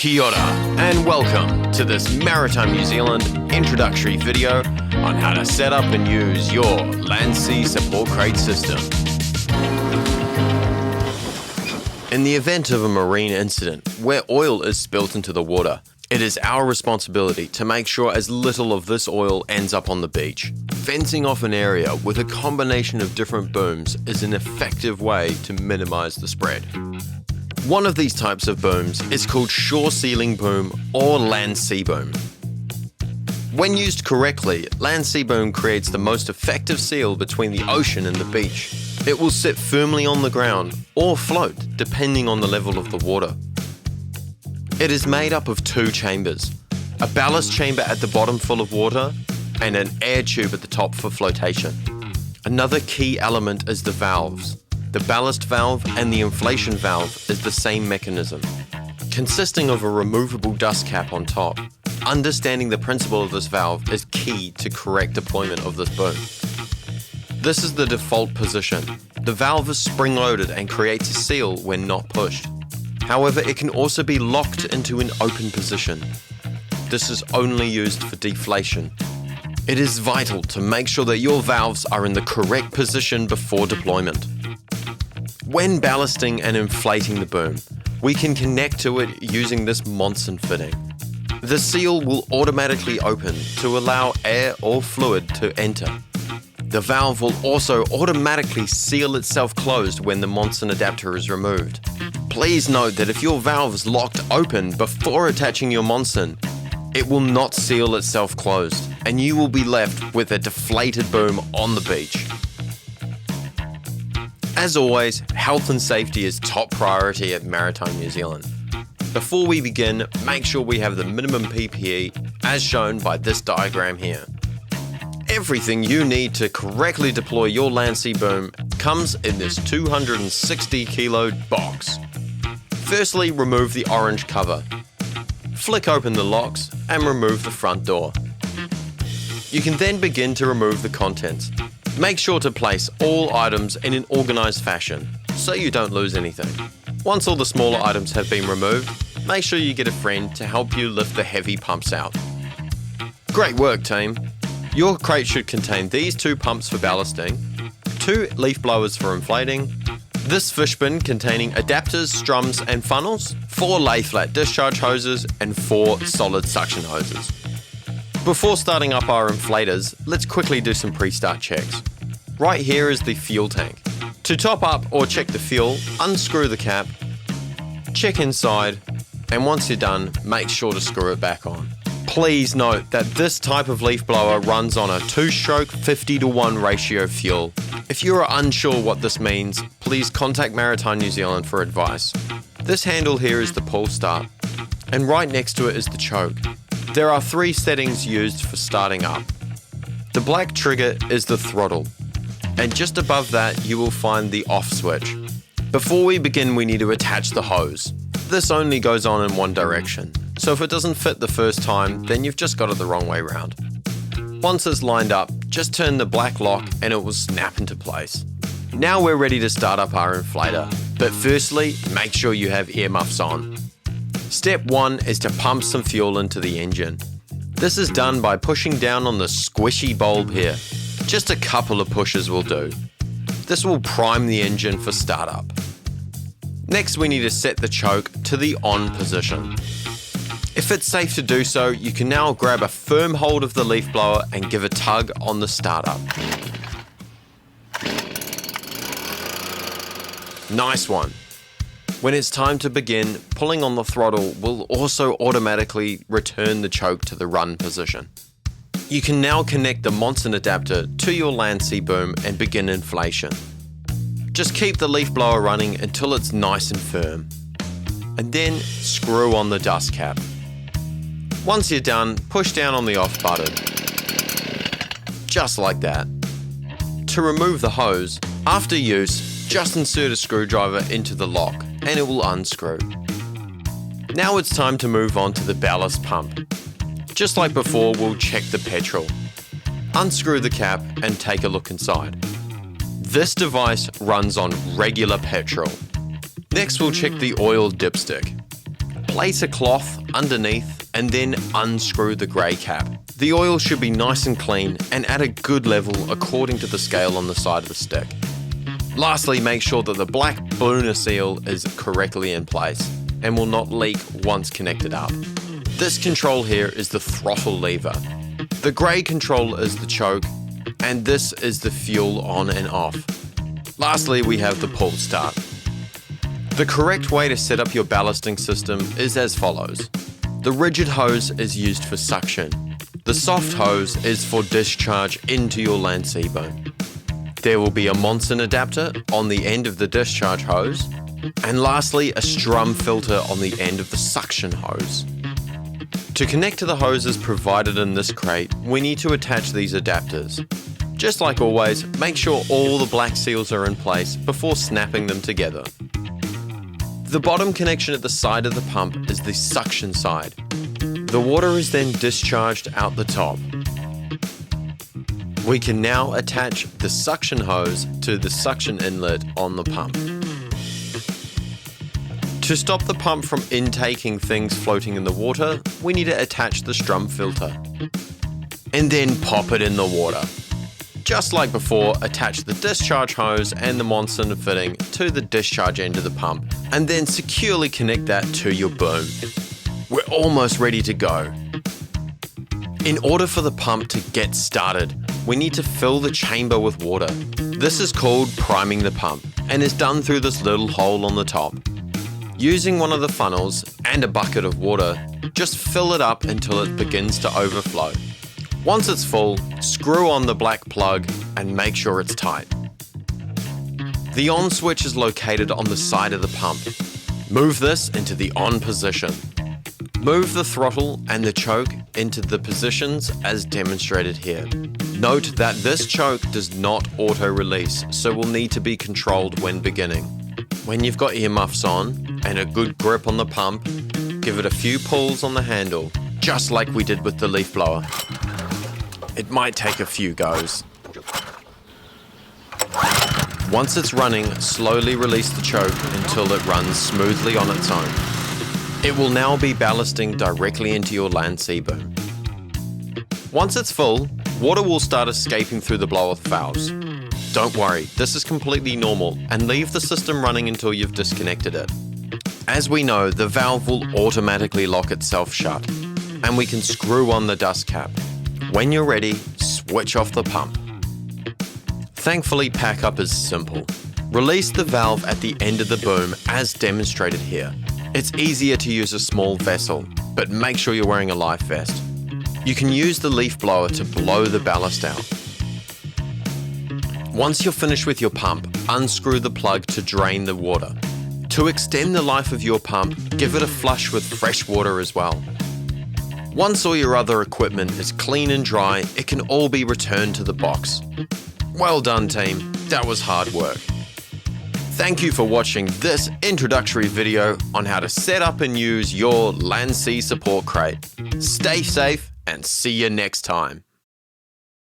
Kia ora, and welcome to this Maritime New Zealand introductory video on how to set up and use your Landsea support crate system. In the event of a marine incident where oil is spilt into the water, it is our responsibility to make sure as little of this oil ends up on the beach. Fencing off an area with a combination of different booms is an effective way to minimize the spread. One of these types of booms is called shore sealing boom or Landsea boom. When used correctly, Landsea boom creates the most effective seal between the ocean and the beach. It will sit firmly on the ground or float depending on the level of the water. It is made up of two chambers, a ballast chamber at the bottom full of water and an air tube at the top for flotation. Another key element is the valves. The ballast valve and the inflation valve is the same mechanism, consisting of a removable dust cap on top. Understanding the principle of this valve is key to correct deployment of this boom. This is the default position. The valve is spring-loaded and creates a seal when not pushed. However, it can also be locked into an open position. This is only used for deflation. It is vital to make sure that your valves are in the correct position before deployment. When ballasting and inflating the boom, we can connect to it using this Monson fitting. The seal will automatically open to allow air or fluid to enter. The valve will also automatically seal itself closed when the Monson adapter is removed. Please note that if your valve is locked open before attaching your Monson, it will not seal itself closed, and you will be left with a deflated boom on the beach. As always, health and safety is top priority at Maritime New Zealand. Before we begin, make sure we have the minimum PPE as shown by this diagram here. Everything you need to correctly deploy your Landsea boom comes in this 260 kilo box. Firstly, remove the orange cover. Flick open the locks and remove the front door. You can then begin to remove the contents. Make sure to place all items in an organised fashion, so you don't lose anything. Once all the smaller items have been removed, make sure you get a friend to help you lift the heavy pumps out. Great work, team! Your crate should contain these two pumps for ballasting, 2 leaf blowers for inflating, this fish bin containing adapters, strums and funnels, 4 lay flat discharge hoses and 4 solid suction hoses. Before starting up our inflators, let's quickly do some pre-start checks. Right here is the fuel tank. To top up or check the fuel, unscrew the cap, check inside, and once you're done, make sure to screw it back on. Please note that this type of leaf blower runs on a 2-stroke 50:1 ratio fuel. If you are unsure what this means, please contact Maritime New Zealand for advice. This handle here is the pull start, and right next to it is the choke. There are 3 settings used for starting up. The black trigger is the throttle, and just above that you will find the off switch. Before we begin, we need to attach the hose. This only goes on in one direction, so if it doesn't fit the first time, then you've just got it the wrong way round. Once it's lined up, just turn the black lock and it will snap into place. Now we're ready to start up our inflator, but firstly, make sure you have earmuffs on. Step 1 is to pump some fuel into the engine. This is done by pushing down on the squishy bulb here. Just a couple of pushes will do. This will prime the engine for startup. Next, we need to set the choke to the on position. If it's safe to do so, you can now grab a firm hold of the leaf blower and give a tug on the startup. Nice one. When it's time to begin, pulling on the throttle will also automatically return the choke to the run position. You can now connect the Monson adapter to your Landsea boom and begin inflation. Just keep the leaf blower running until it's nice and firm, and then screw on the dust cap. Once you're done, push down on the off button. Just like that. To remove the hose, after use, just insert a screwdriver into the lock and it will unscrew. Now it's time to move on to the ballast pump. Just like before, we'll check the petrol. Unscrew the cap and take a look inside. This device runs on regular petrol. Next, we'll check the oil dipstick. place a cloth underneath and then unscrew the grey cap. The oil should be nice and clean and at a good level according to the scale on the side of the stick. Lastly, make sure that the black Buna seal is correctly in place and will not leak once connected up. This control here is the throttle lever. The grey control is the choke, and this is the fuel on and off. Lastly, we have the pull start. The correct way to set up your ballasting system is as follows. The rigid hose is used for suction. The soft hose is for discharge into your land sea boom. There will be a Monson adapter on the end of the discharge hose, and lastly a strum filter on the end of the suction hose. To connect to the hoses provided in this crate, we need to attach these adapters. Just like always, make sure all the black seals are in place before snapping them together. The bottom connection at the side of the pump is the suction side. The water is then discharged out the top. We can now attach the suction hose to the suction inlet on the pump. To stop the pump from intaking things floating in the water, we need to attach the strum filter. And then pop it in the water. Just like before, attach the discharge hose and the Monson fitting to the discharge end of the pump, and then securely connect that to your boom. We're almost ready to go. In order for the pump to get started, we need to fill the chamber with water. This is called priming the pump, and is done through this little hole on the top. Using one of the funnels and a bucket of water, just fill it up until it begins to overflow. Once it's full, screw on the black plug and make sure it's tight. The on switch is located on the side of the pump. Move this into the on position. Move the throttle and the choke into the positions as demonstrated here. Note that this choke does not auto-release, so will need to be controlled when beginning. When you've got earmuffs on and a good grip on the pump, give it a few pulls on the handle, just like we did with the leaf blower. It might take a few goes. Once it's running, slowly release the choke until it runs smoothly on its own. It will now be ballasting directly into your land sea boom. Once it's full, water will start escaping through the blow-off valves. Don't worry, this is completely normal, and leave the system running until you've disconnected it. As we know, the valve will automatically lock itself shut, and we can screw on the dust cap. When you're ready, switch off the pump. Thankfully, pack-up is simple. Release the valve at the end of the boom as demonstrated here. It's easier to use a small vessel, but make sure you're wearing a life vest. You can use the leaf blower to blow the ballast out. Once you're finished with your pump, unscrew the plug to drain the water. To extend the life of your pump, give it a flush with fresh water as well. Once all your other equipment is clean and dry, it can all be returned to the box. Well done, team. That was hard work. Thank you for watching this introductory video on how to set up and use your Land Sea Support Crate. Stay safe and see you next time.